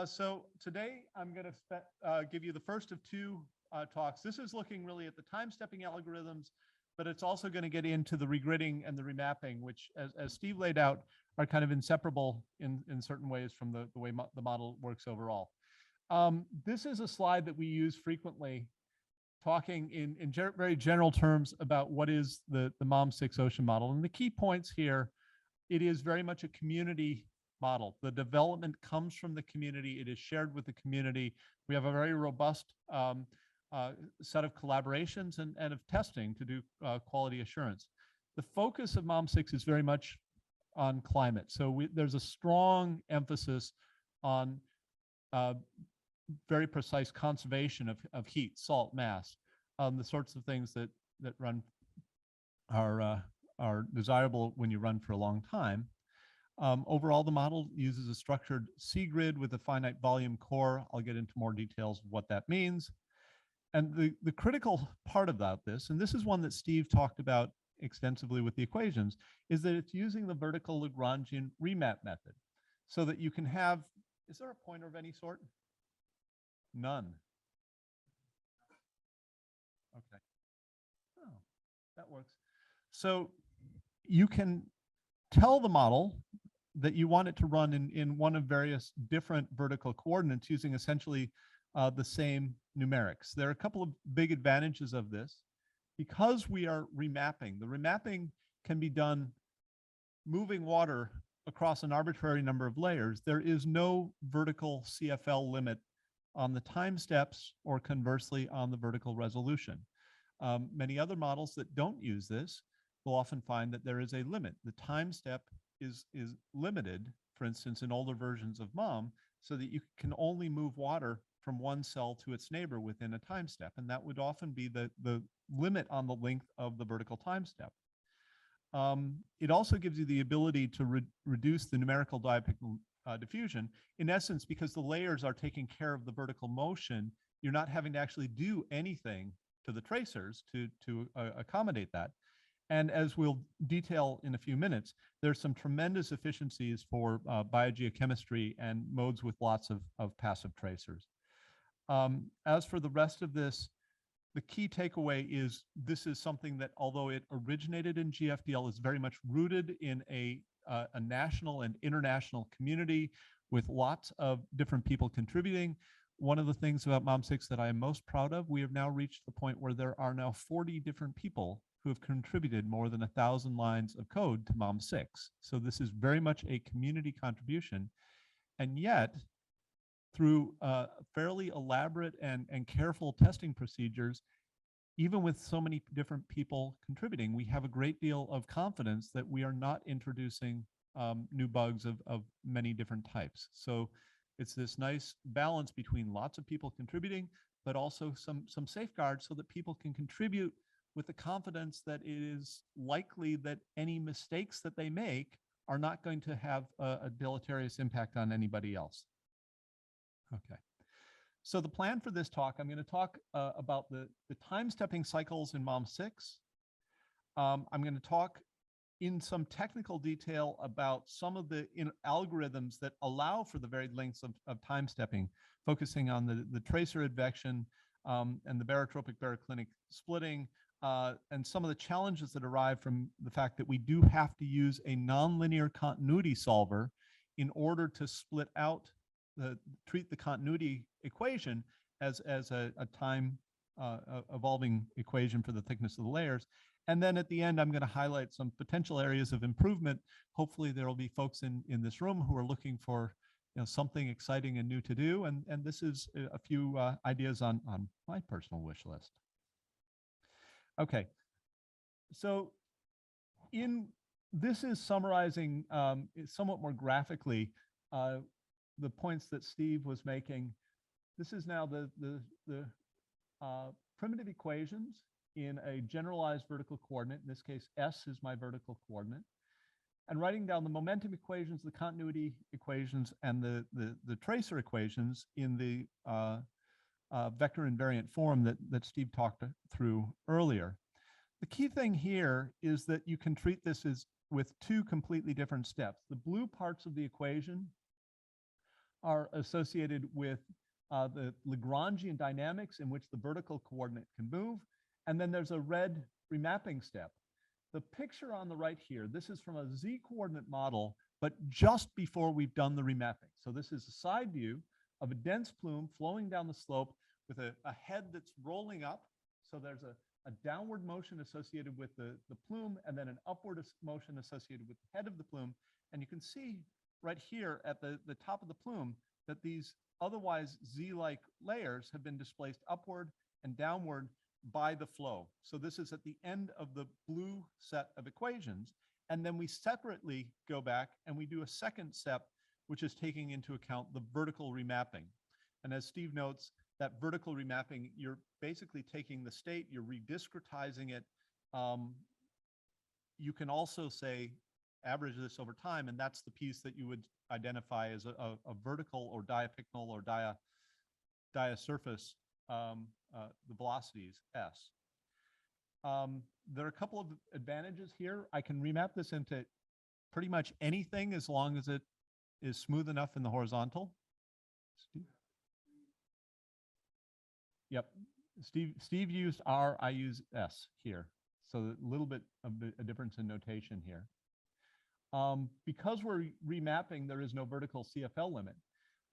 So today I'm going to give you the first of two talks. This is looking really at the time-stepping algorithms, but it's also going to get into the regridding and the remapping, which, as Steve laid out, are kind of inseparable in certain ways from the way the model works overall. This is a slide that we use frequently, talking in very general terms about what is the MOM6 ocean model. And the key points here, it is very much a community model. The development comes from the community. It is shared with the community. We have a very robust set of collaborations and of testing to do quality assurance. The focus of MOM6 is very much on climate. So there's a strong emphasis on very precise conservation of heat, salt, mass, the sorts of things that are desirable when you run for a long time. Overall, the model uses a structured C-grid with a finite volume core. I'll get into more details of what that means. And the critical part about this, and this is one that Steve talked about extensively with the equations, is that it's using the vertical Lagrangian remap method so that you can have, is there a pointer of any sort? None. Okay. Oh, that works. So you can tell the model that you want it to run in one of various different vertical coordinates using essentially the same numerics. There are a couple of big advantages of this. Because we are remapping, the remapping can be done moving water across an arbitrary number of layers. There is no vertical CFL limit on the time steps or conversely on the vertical resolution. Many other models that don't use this will often find that there is a limit. The time step is limited, for instance, in older versions of MOM, so that you can only move water from one cell to its neighbor within a time step. And that would often be the limit on the length of the vertical time step. It also gives you the ability to reduce the numerical diapixel diffusion. In essence, because the layers are taking care of the vertical motion, you're not having to actually do anything to the tracers to accommodate that. And as we'll detail in a few minutes, there's some tremendous efficiencies for biogeochemistry and modes with lots of passive tracers. As for the rest of this, the key takeaway is this is something that, although it originated in GFDL, is very much rooted in a national and international community with lots of different people contributing. One of the things about MOM6 that I am most proud of, we have now reached the point where there are now 40 different people who have contributed more than 1,000 lines of code to MOM6. So this is very much a community contribution. And yet, through fairly elaborate and careful testing procedures, even with so many different people contributing, we have a great deal of confidence that we are not introducing new bugs of many different types. So it's this nice balance between lots of people contributing, but also some safeguards so that people can contribute with the confidence that it is likely that any mistakes that they make are not going to have a deleterious impact on anybody else. Okay. So the plan for this talk, I'm going to talk about the time-stepping cycles in MOM6. I'm going to talk in some technical detail about some of the algorithms that allow for the varied lengths of time-stepping, focusing on the tracer advection and the barotropic baroclinic splitting, and some of the challenges that arrive from the fact that we do have to use a nonlinear continuity solver in order to split out treat the continuity equation as a time evolving equation for the thickness of the layers. And then at the end, I'm going to highlight some potential areas of improvement. Hopefully there will be folks in this room who are looking for something exciting and new to do. And this is a few ideas on my personal wish list. Okay, so this is summarizing somewhat more graphically the points that Steve was making. This is now the primitive equations in a generalized vertical coordinate. In this case, S is my vertical coordinate. And writing down the momentum equations, the continuity equations, and the tracer equations in the vector invariant form that Steve talked through earlier. The key thing here is that you can treat this as with two completely different steps. The blue parts of the equation are associated with the Lagrangian dynamics in which the vertical coordinate can move. And then there's a red remapping step. The picture on the right here, this is from a Z coordinate model, but just before we've done the remapping. So this is a side view of a dense plume flowing down the slope with a head that's rolling up. So there's a downward motion associated with the plume and then an upward motion associated with the head of the plume. And you can see right here at the top of the plume that these otherwise Z-like layers have been displaced upward and downward by the flow. So this is at the end of the blue set of equations. And then we separately go back and we do a second step, which is taking into account the vertical remapping. And as Steve notes, that vertical remapping, you're basically taking the state, you're rediscretizing it. You can also say, average this over time, and that's the piece that you would identify as a vertical or diapicnal or diasurface, the velocities S. There are a couple of advantages here. I can remap this into pretty much anything as long as it is smooth enough in the horizontal. Steve? Yep. Steve used R, I use S here. So a little bit of a difference in notation here. Because we're remapping, there is no vertical CFL limit.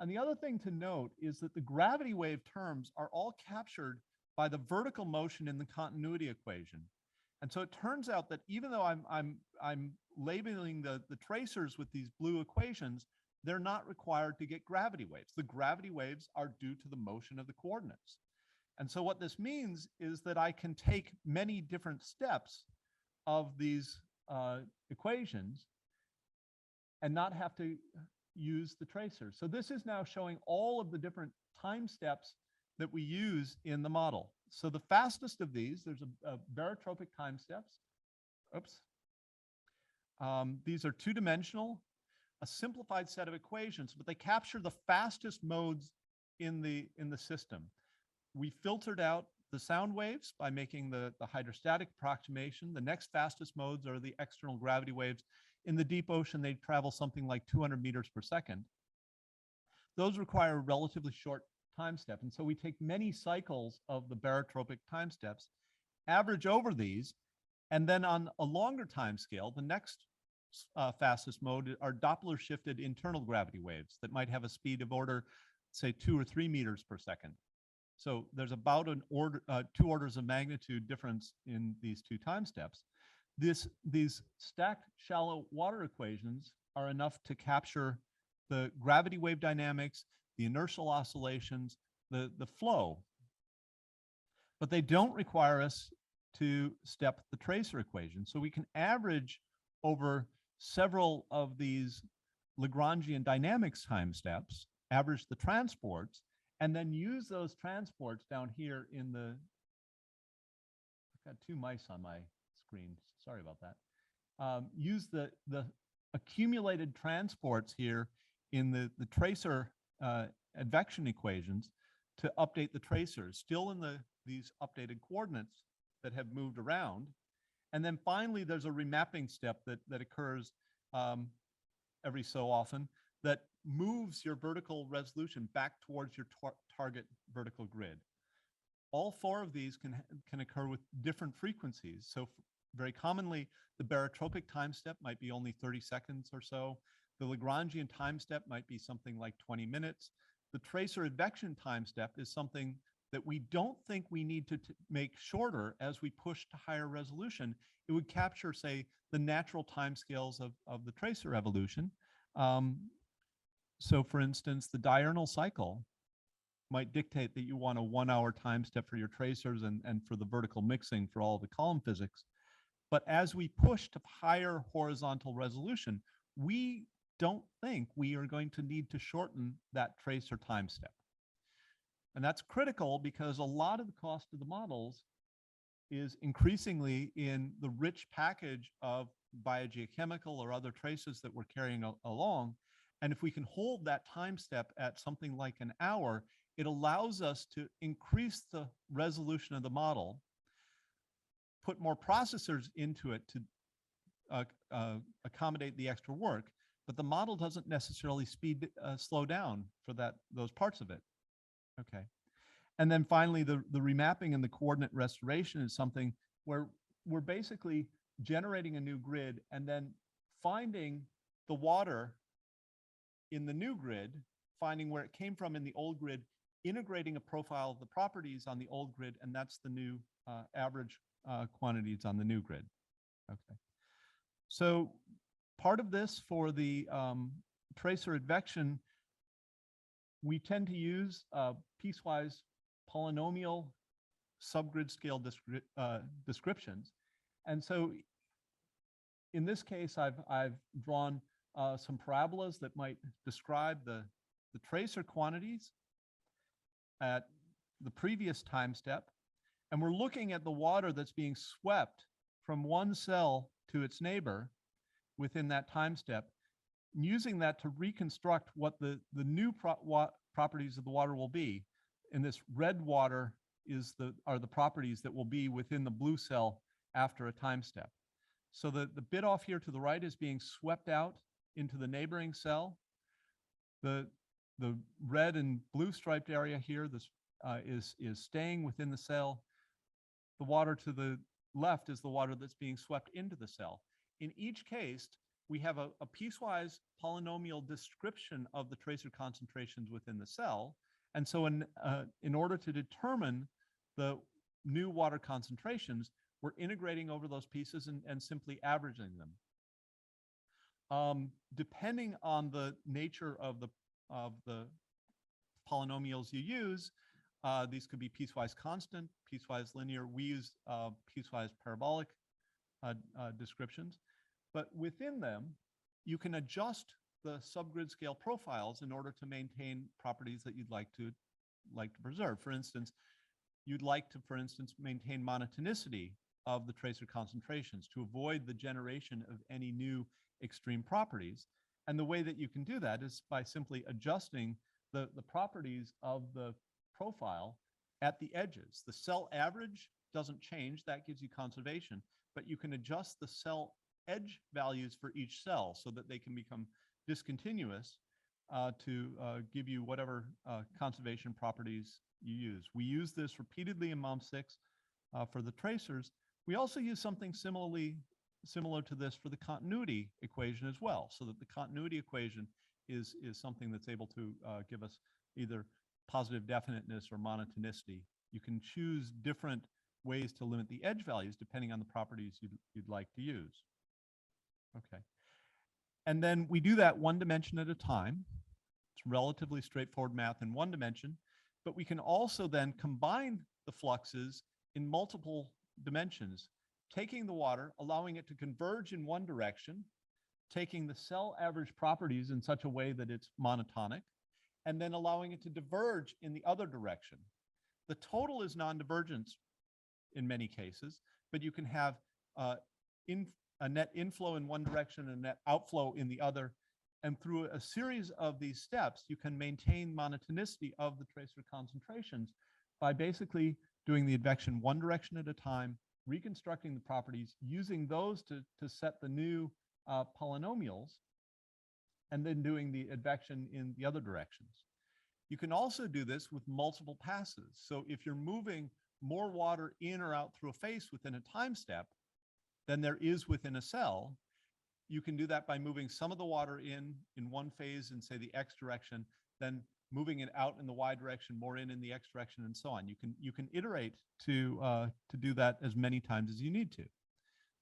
And the other thing to note is that the gravity wave terms are all captured by the vertical motion in the continuity equation. And so it turns out that even though I'm labeling the tracers with these blue equations, they're not required to get gravity waves. The gravity waves are due to the motion of the coordinates. And so what this means is that I can take many different steps of these equations and not have to use the tracer. So this is now showing all of the different time steps that we use in the model. So the fastest of these, there's a barotropic time steps. Oops. These are two-dimensional, a simplified set of equations, but they capture the fastest modes in the system. We filtered out the sound waves by making the hydrostatic approximation. The next fastest modes are the external gravity waves. In the deep ocean, they travel something like 200 meters per second. Those require a relatively short time step. And so we take many cycles of the barotropic time steps, average over these, and then on a longer time scale, the next fastest mode are Doppler shifted internal gravity waves that might have a speed of order, say 2 or 3 meters per second. So there's about an order, 2 orders of magnitude difference in these two time steps. These stacked shallow water equations are enough to capture the gravity wave dynamics, the inertial oscillations, the flow. But they don't require us to step the tracer equation. So we can average over several of these Lagrangian dynamics time steps, average the transports, and then use those transports down here in the, I've got 2 mice on my screen. Sorry about that. Use the accumulated transports here in the tracer advection equations to update the tracers, still in these updated coordinates that have moved around. And then finally, there's a remapping step that occurs every so often that moves your vertical resolution back towards your target vertical grid. All 4 of these can occur with different frequencies. So very commonly, the barotropic time step might be only 30 seconds or so. The Lagrangian time step might be something like 20 minutes. The tracer advection time step is something that we don't think we need to make shorter as we push to higher resolution. It would capture, say, the natural timescales of the tracer evolution. So for instance, the diurnal cycle might dictate that you want a 1-hour time step for your tracers and for the vertical mixing for all the column physics. But as we push to higher horizontal resolution, we don't think we are going to need to shorten that tracer time step. And that's critical because a lot of the cost of the models is increasingly in the rich package of biogeochemical or other traces that we're carrying along. And if we can hold that time step at something like an hour, it allows us to increase the resolution of the model, put more processors into it to accommodate the extra work. but the model doesn't necessarily slow down for those parts of it. Okay. And then finally, the remapping and the coordinate restoration is something where we're basically generating a new grid and then finding the water in the new grid, finding where it came from in the old grid, integrating a profile of the properties on the old grid, and that's the new average quantities on the new grid. Okay. So part of this for the tracer advection, we tend to use piecewise polynomial subgrid scale descriptions. And so in this case, I've drawn some parabolas that might describe the tracer quantities at the previous time step. And we're looking at the water that's being swept from one cell to its neighbor within that time step, and using that to reconstruct what the new properties of the water will be. And this red water are the properties that will be within the blue cell after a time step. So the bit off here to the right is being swept out into the neighboring cell. The red and blue striped area here, this is staying within the cell. The water to the left is the water that's being swept into the cell. In each case, we have a piecewise polynomial description of the tracer concentrations within the cell. And so in order to determine the new water concentrations, we're integrating over those pieces and simply averaging them. Depending on the nature of the polynomials you use, these could be piecewise constant, piecewise linear. We use piecewise parabolic descriptions, but within them, you can adjust the subgrid scale profiles in order to maintain properties that you'd like to preserve. For instance, you'd like to, for instance, maintain monotonicity of the tracer concentrations to avoid the generation of any new extreme properties. And the way that you can do that is by simply adjusting the properties of the profile at the edges. The cell average doesn't change, that gives you conservation, but you can adjust the cell edge values for each cell so that they can become discontinuous to give you whatever conservation properties you use. We use this repeatedly in MOM6 for the tracers. We also use something similar to this for the continuity equation as well, so that the continuity equation is something that's able to give us either positive definiteness or monotonicity. You can choose different ways to limit the edge values depending on the properties you'd like to use. Okay. And then we do that one dimension at a time. It's relatively straightforward math in one dimension, but we can also then combine the fluxes in multiple dimensions, taking the water, allowing it to converge in one direction, taking the cell average properties in such a way that it's monotonic, and then allowing it to diverge in the other direction. The total is non-divergence in many cases, but you can have a net inflow in one direction and a net outflow in the other. And through a series of these steps, you can maintain monotonicity of the tracer concentrations by basically doing the advection one direction at a time, reconstructing the properties, using those to set the new polynomials, and then doing the advection in the other directions. You can also do this with multiple passes. So if you're moving more water in or out through a face within a time step than there is within a cell, you can do that by moving some of the water in one phase in, say, the X direction, then moving it out in the Y direction, more in the X direction, and so on. You can iterate to do that as many times as you need to.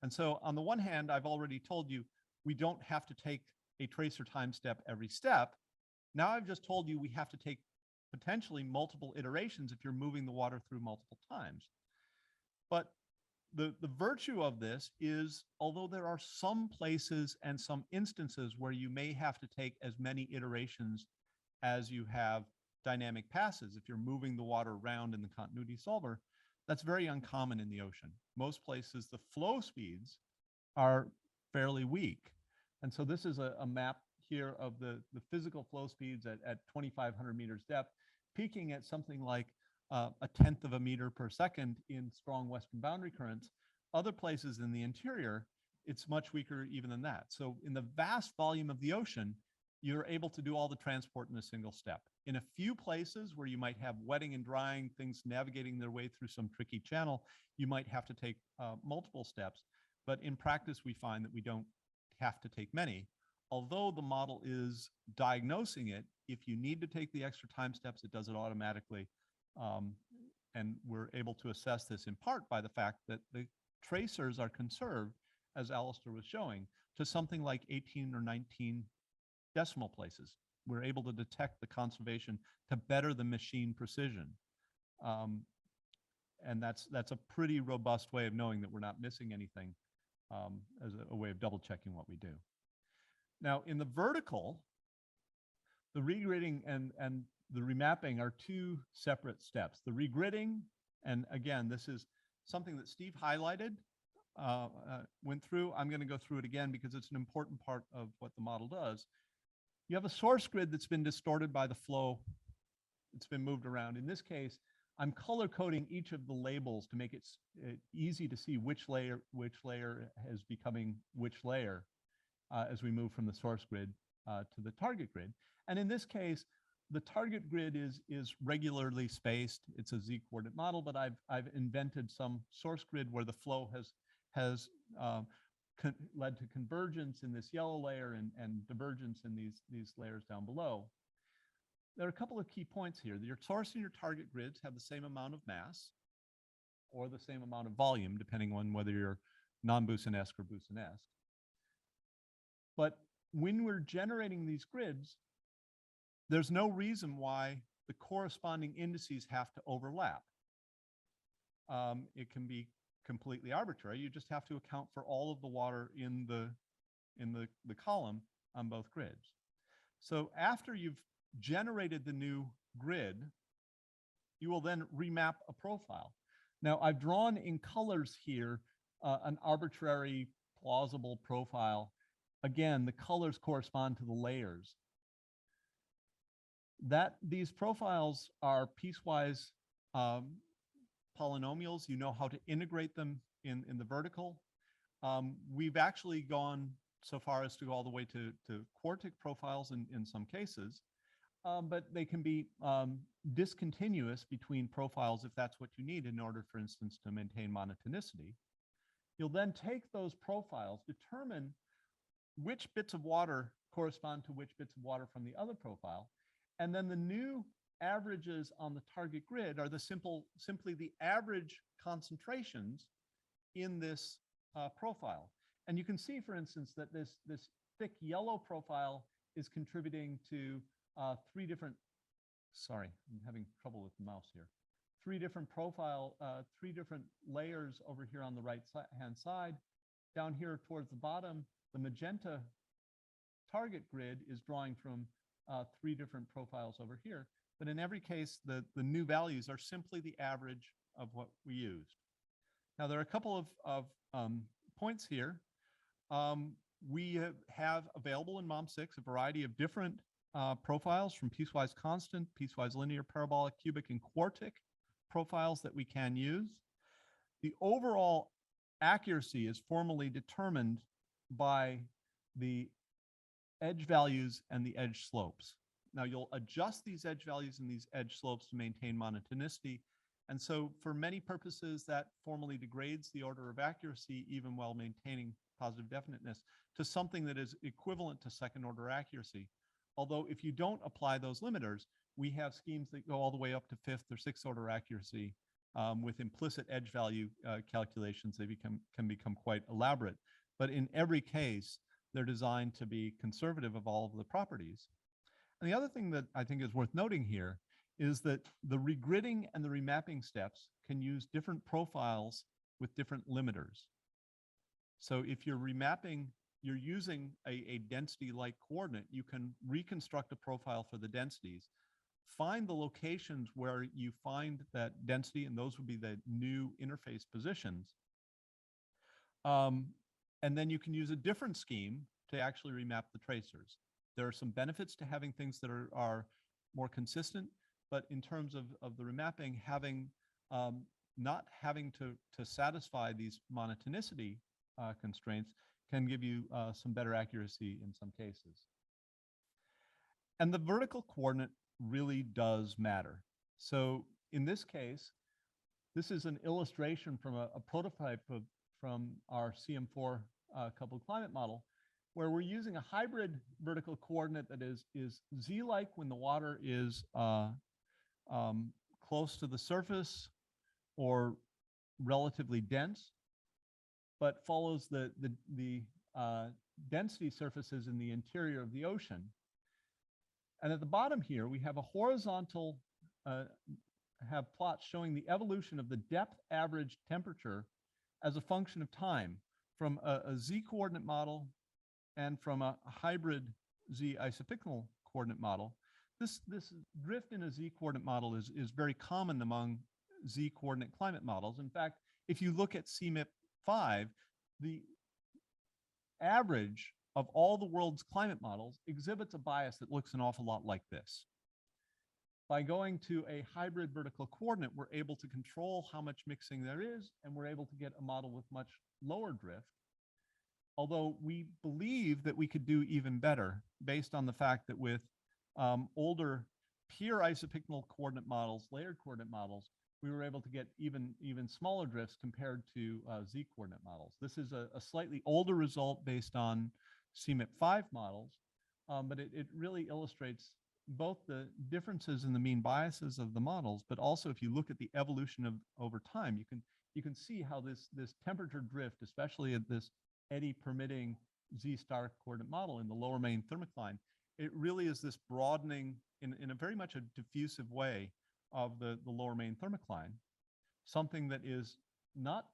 And so on the one hand, I've already told you we don't have to take a tracer time step every step. Now I've just told you we have to take potentially multiple iterations if you're moving the water through multiple times. But the virtue of this is, although there are some places and some instances where you may have to take as many iterations as you have dynamic passes, if you're moving the water around in the continuity solver, that's very uncommon in the ocean. Most places, the flow speeds are fairly weak. And so this is a map here of the physical flow speeds at 2,500 meters depth, peaking at something like 1/10 of a meter per second in strong western boundary currents. Other places in the interior, it's much weaker even than that. So in the vast volume of the ocean, you're able to do all the transport in a single step. In a few places where you might have wetting and drying, things navigating their way through some tricky channel, you might have to take multiple steps. But in practice, we find that we don't have to take many. Although the model is diagnosing it, if you need to take the extra time steps, it does it automatically. And we're able to assess this in part by the fact that the tracers are conserved, as Alistair was showing, to something like 18 or 19 decimal places. We're able to detect the conservation to better the machine precision. And that's a pretty robust way of knowing that we're not missing anything, as a way of double checking what we do. Now, in the vertical, the regridding and the remapping are two separate steps. The regridding, and again, this is something that Steve highlighted, went through. I'm going to go through it again because it's an important part of what the model does. You have a source grid that's been distorted by the flow. It's been moved around. In this case, I'm color coding each of the labels to make it easy to see which layer is becoming which layer as we move from the source grid to the target grid. And in this case, the target grid is regularly spaced. It's a Z-coordinate model, but I've invented some source grid where the flow has led to convergence in this yellow layer and divergence in these layers down below. There are a couple of key points here. Your source and your target grids have the same amount of mass or the same amount of volume, depending on whether you're non-Boussinesque or Boussinesque. But when we're generating these grids, there's no reason why the corresponding indices have to overlap. It can be completely arbitrary. You just have to account for all of the water in the column on both grids. So after you've generated the new grid, you will then remap a profile. Now, I've drawn in colors here an arbitrary plausible profile. Again, the colors correspond to the layers. These profiles are piecewise polynomials. You know how to integrate them in the vertical. We've actually gone so far as to go all the way to quartic profiles in some cases, but they can be discontinuous between profiles if that's what you need in order, for instance, to maintain monotonicity. You'll then take those profiles, determine which bits of water correspond to which bits of water from the other profile, and then the new averages on the target grid are simply the average concentrations in this profile. And you can see, for instance, that this thick yellow profile is contributing to three different layers over here on the right-hand side. Down here towards the bottom, the magenta target grid is drawing from three different profiles over here. But in every case, the new values are simply the average of what we used. Now, there are a couple of points here. We have available in MOM6 a variety of different profiles, from piecewise constant, piecewise linear, parabolic, cubic, and quartic profiles that we can use. The overall accuracy is formally determined by the edge values and the edge slopes. Now, you'll adjust these edge values and these edge slopes to maintain monotonicity. And so for many purposes, that formally degrades the order of accuracy, even while maintaining positive definiteness, to something that is equivalent to second order accuracy. Although if you don't apply those limiters, we have schemes that go all the way up to fifth or sixth order accuracy with implicit edge value calculations. They can become quite elaborate. But in every case, they're designed to be conservative of all of the properties. And the other thing that I think is worth noting here is that the regridding and the remapping steps can use different profiles with different limiters. So if you're remapping, you're using a density-like coordinate, you can reconstruct a profile for the densities, find the locations where you find that density, and those would be the new interface positions. And then you can use a different scheme to actually remap the tracers. There are some benefits to having things that are more consistent, but in terms of the remapping, not having to satisfy these monotonicity constraints, can give you some better accuracy in some cases. And the vertical coordinate really does matter. So in this case, this is an illustration from a prototype from our CM4 coupled climate model, where we're using a hybrid vertical coordinate that is Z-like when the water is close to the surface or relatively dense, but follows the density surfaces in the interior of the ocean. And at the bottom here, we have a horizontal, have plots showing the evolution of the depth average temperature as a function of time from a Z coordinate model and from a hybrid Z isopycnal coordinate model. This drift in a Z coordinate model is very common among Z coordinate climate models. In fact, if you look at CMIP5, the average of all the world's climate models exhibits a bias that looks an awful lot like this. By going to a hybrid vertical coordinate, we're able to control how much mixing there is, and we're able to get a model with much lower drift. Although we believe that we could do even better based on the fact that with older pure isopycnal coordinate models, layered coordinate models, we were able to get even smaller drifts compared to Z coordinate models. This is a slightly older result based on CMIP5 models, but it really illustrates both the differences in the mean biases of the models, but also if you look at the evolution of over time, you can see how this temperature drift, especially at this eddy permitting Z star coordinate model in the lower main thermocline, it really is this broadening in a very much a diffusive way of the lower main thermocline, something that is not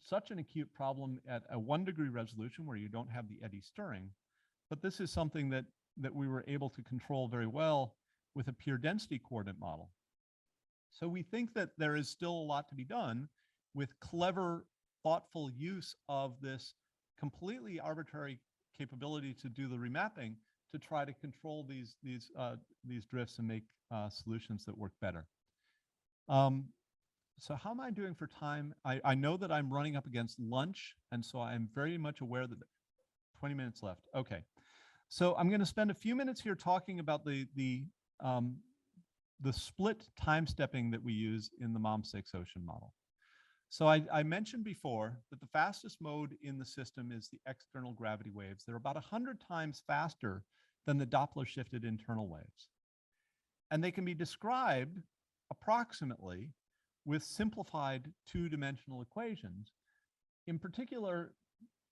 such an acute problem at a 1 degree resolution where you don't have the eddy stirring, but this is something that we were able to control very well with a pure density coordinate model. So we think that there is still a lot to be done with clever, thoughtful use of this completely arbitrary capability to do the remapping to try to control these drifts and make solutions that work better. So how am I doing for time? I know that I'm running up against lunch, and so I'm very much aware that 20 minutes left. Okay. So I'm going to spend a few minutes here talking about the split time stepping that we use in the MOM6 ocean model. So I mentioned before that the fastest mode in the system is the external gravity waves. They're about 100 times faster than the Doppler shifted internal waves. And they can be described approximately with simplified two-dimensional equations. In particular,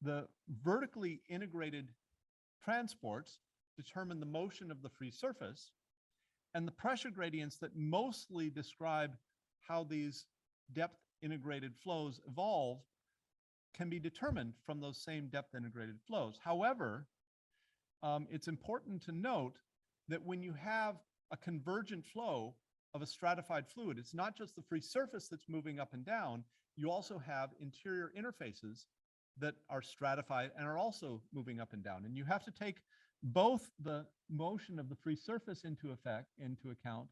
the vertically integrated transports determine the motion of the free surface, and the pressure gradients that mostly describe how these depth integrated flows evolve can be determined from those same depth integrated flows. However, it's important to note that when you have a convergent flow of a stratified fluid, it's not just the free surface that's moving up and down, you also have interior interfaces that are stratified and are also moving up and down. And you have to take both the motion of the free surface into account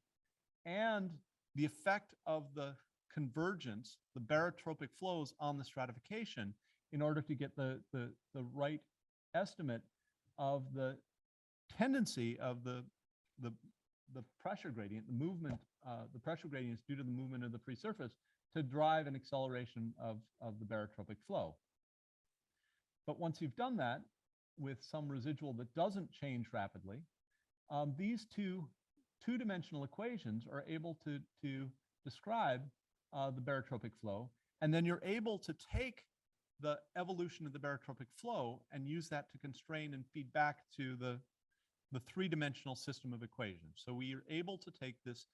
and the effect of the convergence, the barotropic flows on the stratification in order to get the right estimate of the tendency of the pressure gradient, the movement, the pressure gradients due to the movement of the free surface to drive an acceleration of the barotropic flow. But once you've done that with some residual that doesn't change rapidly, these two-dimensional equations are able to describe the barotropic flow, and then you're able to take the evolution of the barotropic flow and use that to constrain and feed back to the three-dimensional system of equations. So we are able to take this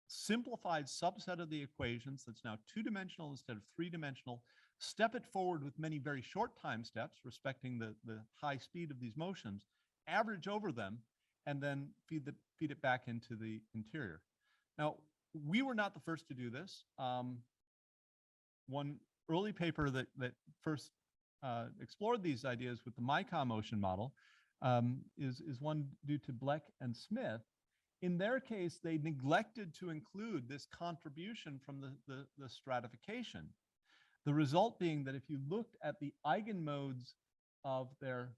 simplified subset of the equations that's now two-dimensional instead of three-dimensional, step it forward with many very short time steps, respecting the high speed of these motions, average over them, and then feed it back into the interior. Now, we were not the first to do this. One early paper that first explored these ideas with the MICOM ocean model is one due to Bleck and Smith. In their case, they neglected to include this contribution from the stratification. The result being that if you looked at the eigenmodes of their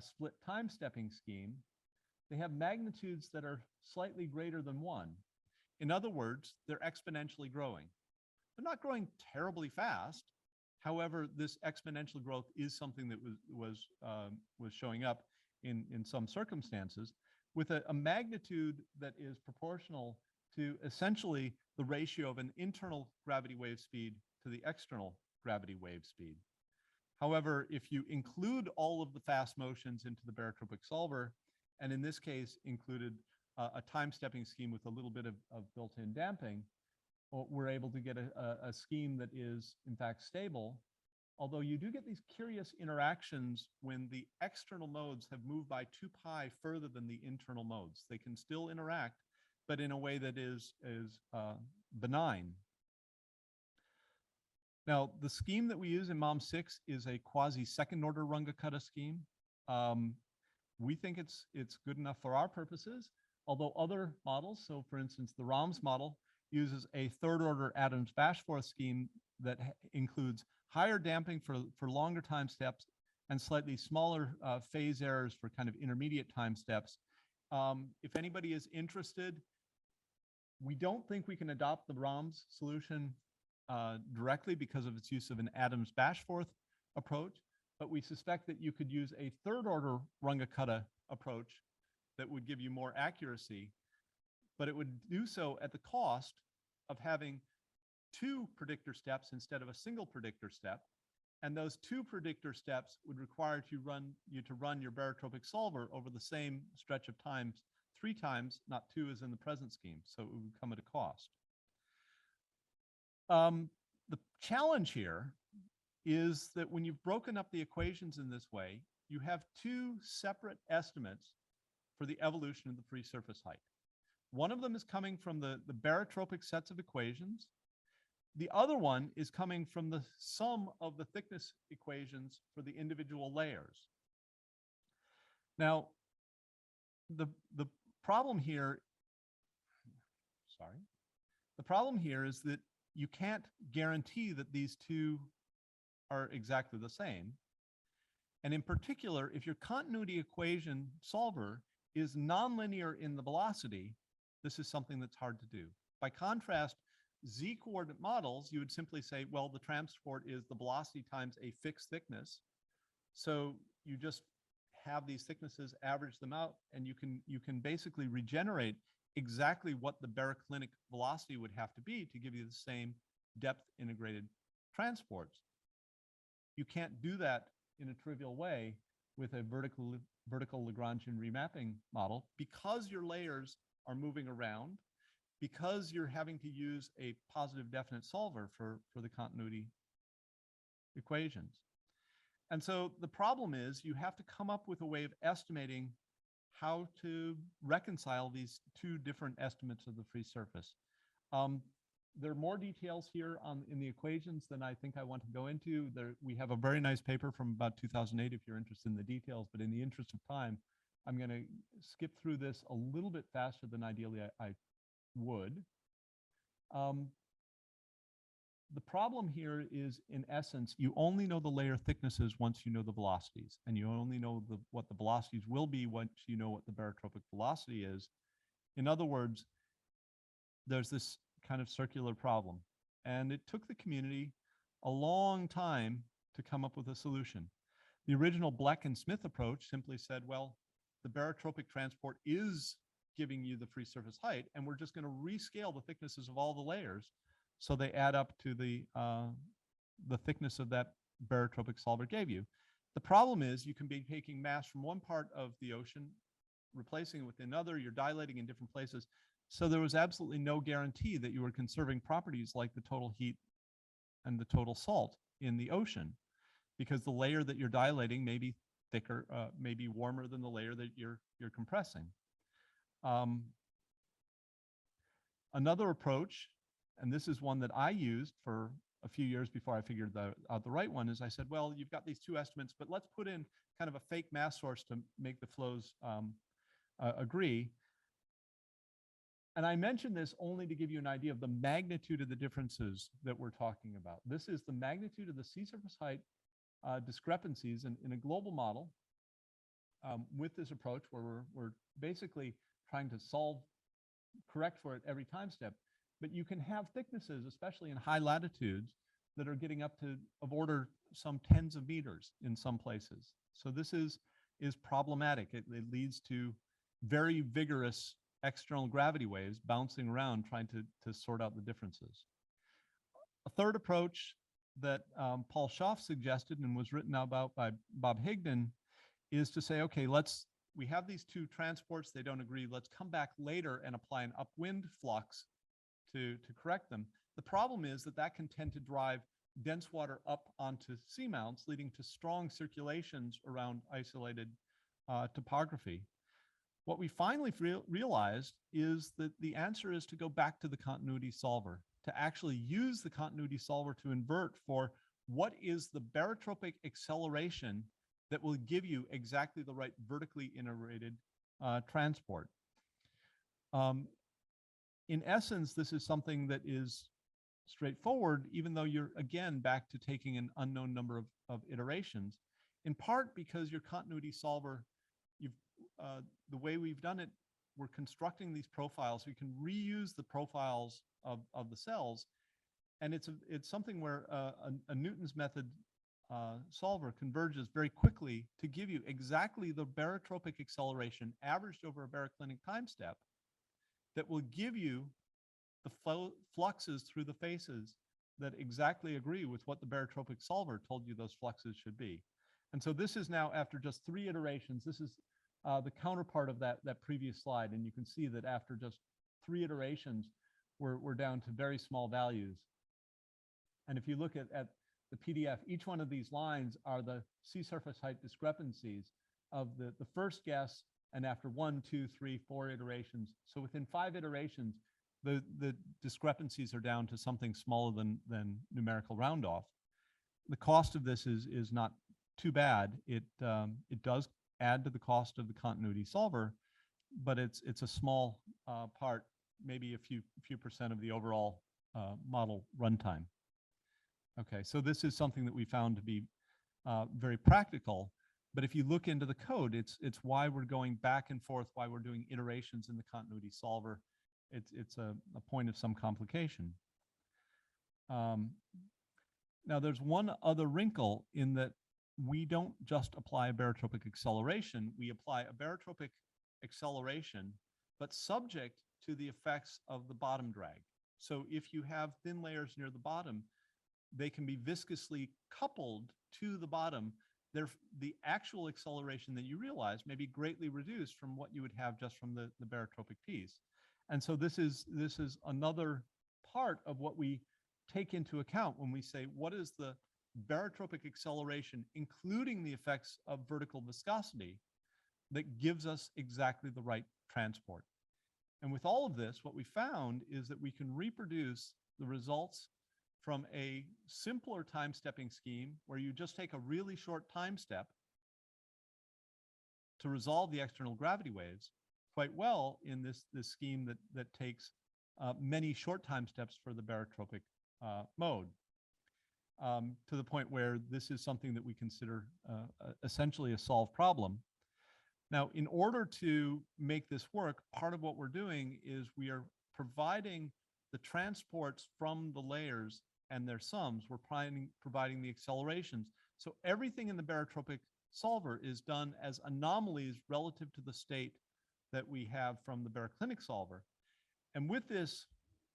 split time stepping scheme, they have magnitudes that are slightly greater than 1. In other words, they're exponentially growing. They're not growing terribly fast. However, this exponential growth is something that was showing up in some circumstances with a magnitude that is proportional to essentially the ratio of an internal gravity wave speed to the external gravity wave speed. However, if you include all of the fast motions into the barotropic solver, and in this case included a time stepping scheme with a little bit of built-in damping, we're able to get a scheme that is in fact stable, although you do get these curious interactions when the external modes have moved by 2 pi further than the internal modes. They can still interact, but in a way that is benign. Now, the scheme that we use in MOM6 is a quasi second order Runge-Kutta scheme. We think it's good enough for our purposes, although other models, so for instance, the ROMS model uses a third order Adams-Bashforth scheme that includes higher damping for longer time steps and slightly smaller phase errors for kind of intermediate time steps. If anybody is interested, we don't think we can adopt the ROMS solution directly because of its use of an Adams-Bashforth approach, but we suspect that you could use a third order Runge-Kutta approach that would give you more accuracy, but it would do so at the cost of having 2 predictor steps instead of a single predictor step. And those 2 predictor steps would require you to run your barotropic solver over the same stretch of times 3 times, not 2 as in the present scheme. So it would come at a cost. The challenge here is that when you've broken up the equations in this way, you have 2 separate estimates for the evolution of the free surface height. One of them is coming from the barotropic sets of equations. The other one is coming from the sum of the thickness equations for the individual layers. Now, the problem here is that you can't guarantee that these 2 are exactly the same. And in particular, if your continuity equation solver is nonlinear in the velocity, this is something that's hard to do. By contrast, z-coordinate models, you would simply say, well, the transport is the velocity times a fixed thickness. So you just have these thicknesses, average them out, and you can basically regenerate exactly what the baroclinic velocity would have to be to give you the same depth integrated transports. You can't do that in a trivial way with a vertical Lagrangian remapping model because your layers are moving around, because you're having to use a positive definite solver for the continuity equations. And so the problem is you have to come up with a way of estimating how to reconcile these 2 different estimates of the free surface. There are more details here in the equations than I think I want to go into. We have a very nice paper from about 2008 if you're interested in the details, but in the interest of time, I'm going to skip through this a little bit faster than ideally I would. The problem here is, in essence, you only know the layer thicknesses once you know the velocities, and you only know what the velocities will be once you know what the barotropic velocity is. In other words, there's this kind of circular problem, and it took the community a long time to come up with a solution. The original Bleck and Smith approach simply said, well, the barotropic transport is giving you the free surface height, and we're just going to rescale the thicknesses of all the layers so they add up to the thickness of that barotropic solver gave you. The problem is you can be taking mass from one part of the ocean, replacing it with another, you're dilating in different places. So there was absolutely no guarantee that you were conserving properties like the total heat and the total salt in the ocean, because the layer that you're dilating may be thicker, may be warmer than the layer that you're compressing. Another approach, and this is one that I used for a few years before I figured out the right one, is I said, well, you've got these 2 estimates, but let's put in kind of a fake mass source to make the flows agree. And I mention this only to give you an idea of the magnitude of the differences that we're talking about. This is the magnitude of the sea surface height discrepancies in a global model with this approach where we're basically trying to correct for it every time step. But you can have thicknesses, especially in high latitudes, that are getting up to of order some tens of meters in some places. So this is problematic. It leads to very vigorous external gravity waves bouncing around trying to sort out the differences. A third approach that Paul Schaff suggested and was written about by Bob Higdon is to say, okay, we have these two transports, they don't agree, let's come back later and apply an upwind flux to correct them. The problem is that can tend to drive dense water up onto seamounts, leading to strong circulations around isolated topography. What we finally realized is that the answer is to go back to the continuity solver, to actually use the continuity solver to invert for what is the barotropic acceleration that will give you exactly the right vertically iterated transport. In essence, this is something that is straightforward, even though you're, again, back to taking an unknown number of iterations, in part because your continuity solver, the way we've done it, we're constructing these profiles. We can reuse the profiles of the cells, and it's something where a Newton's method solver converges very quickly to give you exactly the barotropic acceleration averaged over a baroclinic time step that will give you the fluxes through the faces that exactly agree with what the barotropic solver told you those fluxes should be. And so this is now, after just 3 iterations, this is the counterpart of that previous slide. And you can see that after just 3 iterations, we're down to very small values. And if you look at the PDF, each one of these lines are the sea surface height discrepancies of the first guess, and after 1, 2, 3, 4 iterations. So within 5 iterations, the discrepancies are down to something smaller than numerical round off. The cost of this is not too bad. It does add to the cost of the continuity solver, but it's a small part, maybe a few percent of the overall model runtime. Okay, so this is something that we found to be very practical. But if you look into the code, it's why we're going back and forth, why we're doing iterations in the continuity solver. It's a point of some complication. Now, there's one other wrinkle in that we don't just apply a barotropic acceleration. We apply a barotropic acceleration, but subject to the effects of the bottom drag. So if you have thin layers near the bottom, they can be viscously coupled to the bottom. The actual acceleration that you realize may be greatly reduced from what you would have just from the barotropic piece. And so this is another part of what we take into account when we say, what is the barotropic acceleration, including the effects of vertical viscosity, that gives us exactly the right transport? And with all of this, what we found is that we can reproduce the results from a simpler time stepping scheme where you just take a really short time step to resolve the external gravity waves quite well in this scheme that takes many short time steps for the barotropic mode, to the point where this is something that we consider essentially a solved problem. Now, in order to make this work, part of what we're doing is we are providing the transports from the layers and their sums. We're providing the accelerations. So everything in the barotropic solver is done as anomalies relative to the state that we have from the baroclinic solver. And with this,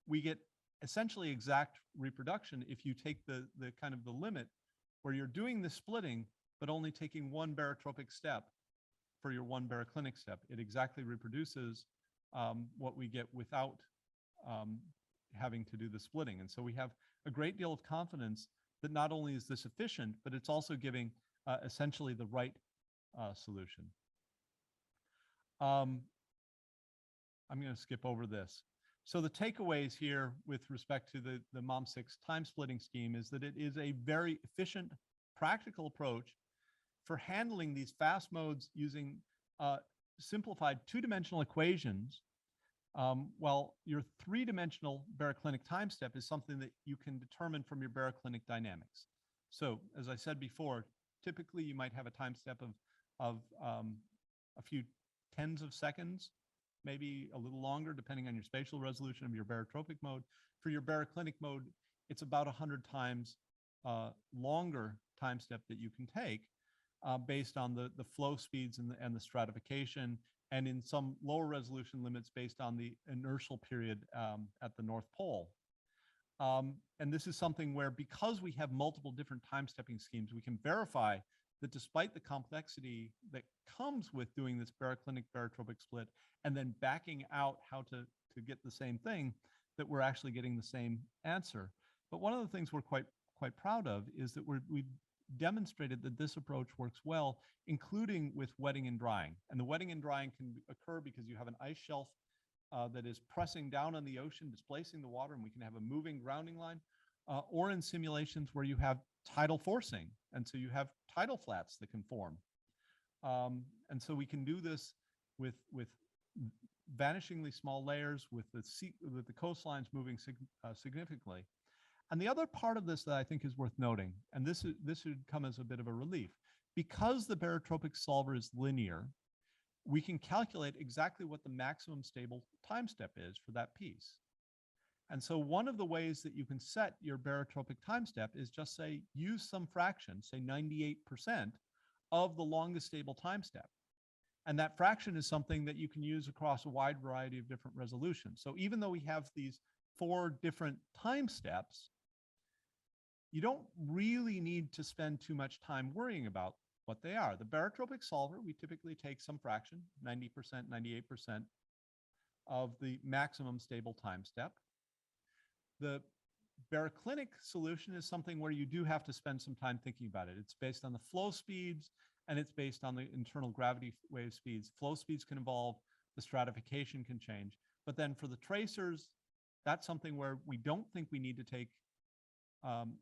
we get essentially exact reproduction if you take the kind of the limit where you're doing the splitting, but only taking one barotropic step for your one baroclinic step. It exactly reproduces what we get without having to do the splitting. And so we have a great deal of confidence that not only is this efficient, but it's also giving essentially the right solution. I'm going to skip over this. So the takeaways here with respect to the MOM6 time splitting scheme is that it is a very efficient, practical approach for handling these fast modes using simplified 2-dimensional equations, while your 3-dimensional baroclinic time step is something that you can determine from your baroclinic dynamics. So as I said before, typically you might have a time step of a few tens of seconds, maybe a little longer, depending on your spatial resolution of your barotropic mode. For your baroclinic mode, it's about 100 times longer time step that you can take based on the flow speeds and the stratification, and in some lower resolution limits based on the inertial period at the North Pole. And this is something where, because we have multiple different time stepping schemes, we can verify that despite the complexity that comes with doing this baroclinic barotropic split and then backing out how to get the same thing, that we're actually getting the same answer. But one of the things we're quite proud of is that we've demonstrated that this approach works well, including with wetting and drying. And the wetting and drying can occur because you have an ice shelf that is pressing down on the ocean, displacing the water, and we can have a moving grounding line, or in simulations where you have tidal forcing, and so you have tidal flats that can form. And so we can do this with vanishingly small layers, with the coastlines moving significantly. And the other part of this that I think is worth noting, and this should come as a bit of a relief, because the barotropic solver is linear, we can calculate exactly what the maximum stable time step is for that piece. And so one of the ways that you can set your barotropic time step is just say, use some fraction, say 98% of the longest stable time step. And that fraction is something that you can use across a wide variety of different resolutions. So even though we have these 4 different time steps, you don't really need to spend too much time worrying about what they are. The barotropic solver, we typically take some fraction, 90%, 98% of the maximum stable time step. The baroclinic solution is something where you do have to spend some time thinking about it. It's based on the flow speeds, and it's based on the internal gravity wave speeds. Flow speeds can evolve, the stratification can change. But then for the tracers, that's something where we don't think we need to take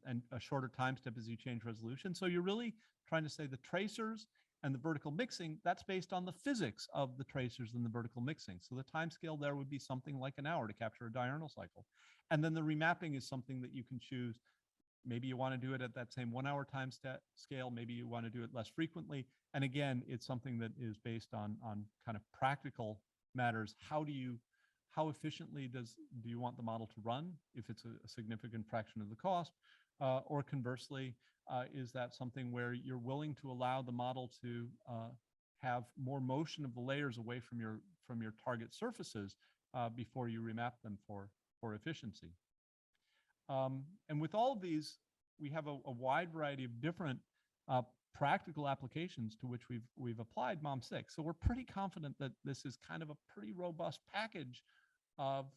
and a shorter time step as you change resolution. So you're really trying to say the tracers and the vertical mixing, that's based on the physics of the tracers and the vertical mixing. So the time scale there would be something like an hour to capture a diurnal cycle. And then the remapping is something that you can choose. Maybe you want to do it at that same 1 hour time scale. Maybe you want to do it less frequently. And again, it's something that is based on kind of practical matters. How efficiently do you want the model to run if it's a significant fraction of the cost? Or conversely, is that something where you're willing to allow the model to have more motion of the layers away from your target surfaces before you remap them for efficiency? And with all of these, we have a wide variety of different practical applications to which we've applied MOM6. So we're pretty confident that this is kind of a pretty robust package of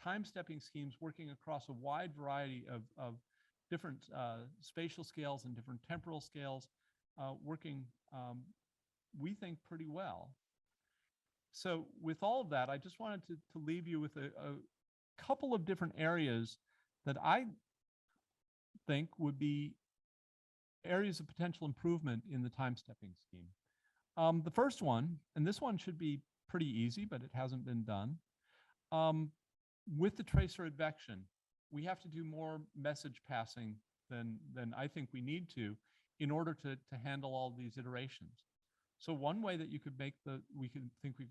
time stepping schemes working across a wide variety of different spatial scales and different temporal scales, working, we think, pretty well. So with all of that, I just wanted to leave you with a couple of different areas that I think would be areas of potential improvement in the time stepping scheme. The first one, and this one should be pretty easy, but it hasn't been done. With the tracer advection, we have to do more message passing than I think we need to in order to handle all these iterations. So one way that we could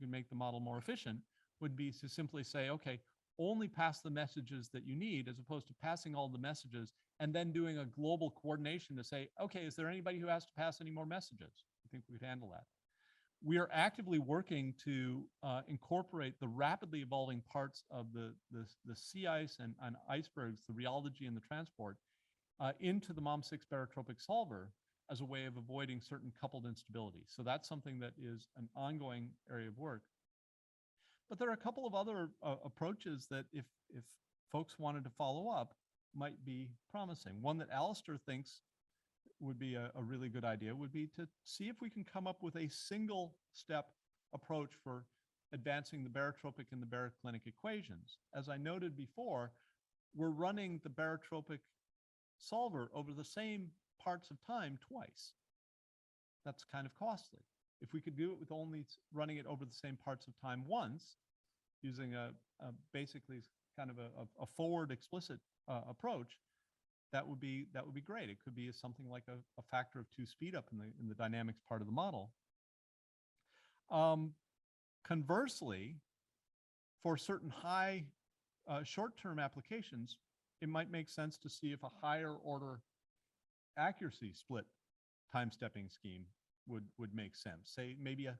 make the model more efficient would be to simply say, okay, only pass the messages that you need, as opposed to passing all the messages and then doing a global coordination to say, okay, is there anybody who has to pass any more messages? I think we'd handle that. We are actively working to incorporate the rapidly evolving parts of the sea ice and icebergs, the rheology and the transport, into the MOM6 barotropic solver as a way of avoiding certain coupled instabilities. So that's something that is an ongoing area of work. But there are a couple of other approaches that if folks wanted to follow up might be promising. One that Alistair thinks would be a really good idea would be to see if we can come up with a single step approach for advancing the barotropic and the baroclinic equations. As I noted before, we're running the barotropic solver over the same parts of time twice. That's kind of costly. If we could do it with only running it over the same parts of time once, using basically kind of a forward explicit approach, that would be great. It could be something like a factor of 2 speed up in the dynamics part of the model. Conversely, for certain high short-term applications, it might make sense to see if a higher order accuracy split time stepping scheme would make sense. Say maybe a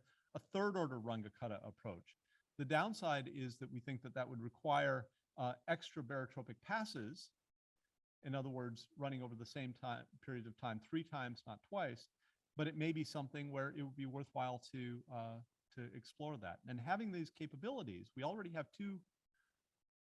third order Runge-Kutta approach. The downside is that we think that would require extra barotropic passes. In other words, running over the same period of time 3 times, not twice. But it may be something where it would be worthwhile to explore that. And having these capabilities, we already have 2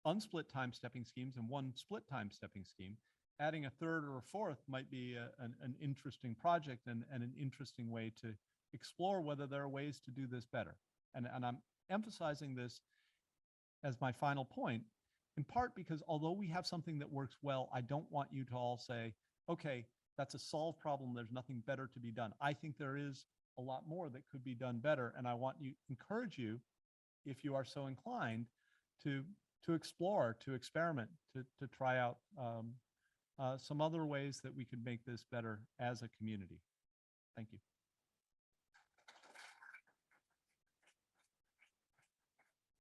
unsplit time stepping schemes and 1 split time stepping scheme. Adding a third or a fourth might be an interesting project and an interesting way to explore whether there are ways to do this better. And I'm emphasizing this as my final point, in part because although we have something that works well, I don't want you to all say, okay, that's a solved problem, there's nothing better to be done. I think there is a lot more that could be done better, and I want you, encourage you, if you are so inclined, to explore, to experiment, to try out some other ways that we could make this better as a community. Thank you.